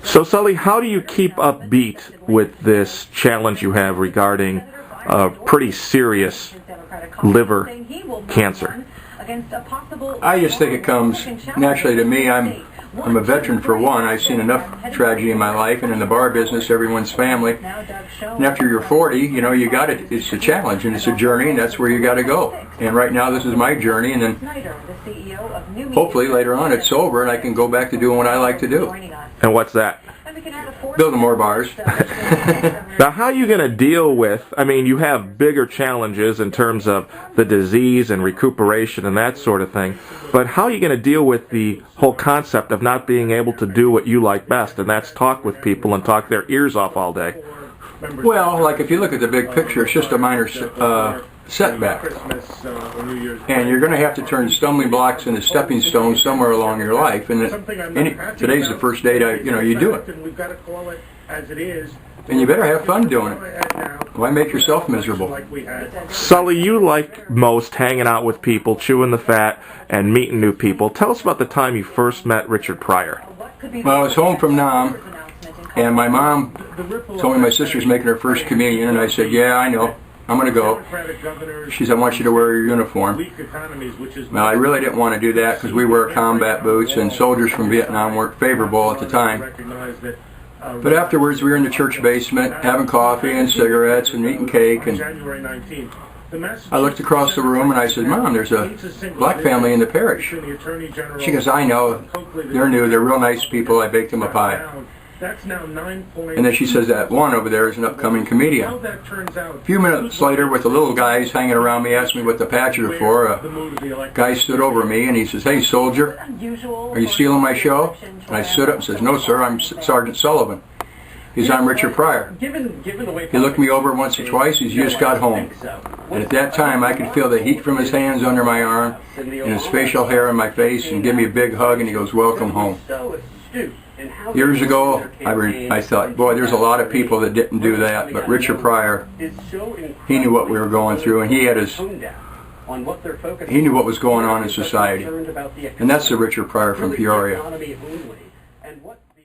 So, Sully, how do you keep upbeat with this challenge you have regarding a pretty serious liver cancer? I just think it comes naturally to me. I'm a veteran for one. I've seen enough tragedy in my life, and in the bar business, everyone's family. And after you're 40, you know, you got it. It's a challenge and it's a journey, and that's where you got to go. And right now, this is my journey, and then hopefully later on it's over, and I can go back to doing what I like to do. And what's that? Building more bars. Now, how are you going to deal with, I mean, you have bigger challenges in terms of the disease and recuperation and that sort of thing, but how are you going to deal with the whole concept of not being able to do what you like best, and that's talk with people and talk their ears off all day? Well, like if you look at the big picture, it's just a minor setback. And you're going to have to turn stumbling blocks into stepping stones somewhere along your life. And today's the first day that you do it. And you better have fun doing it. Why make yourself miserable? Sully, you like most hanging out with people, chewing the fat, and meeting new people. Tell us about the time you first met Richard Pryor. Well, I was home from Nam, and my mom told me my sister's making her first communion, and I said, yeah, I know. I'm going to go. She said, I want you to wear your uniform. Now, I really didn't want to do that because we wear combat boots, and soldiers from Vietnam weren't favorable at the time. But afterwards, we were in the church basement having coffee and cigarettes and eating cake. And I looked across the room and I said, Mom, there's a black family in the parish. She goes, I know. They're new. They're real nice people. I baked them a pie. And then she says that one over there is an upcoming comedian. A few minutes later, with the little guys hanging around me, asked me what the patches are for. A guy stood over me and he says, hey, soldier, are you stealing my show? And I stood up and says, no, sir, I'm Sergeant Sullivan. He says, I'm Richard Pryor. He looked me over once or twice. He just got home. And at that time, I could feel the heat from his hands under my arm and his facial hair on my face, and give me a big hug, and he goes, welcome home. Years ago, I thought, boy, there's a lot of people that didn't do that, but Richard Pryor, he knew what we were going through, and he knew what was going on in society. And that's the Richard Pryor from Peoria.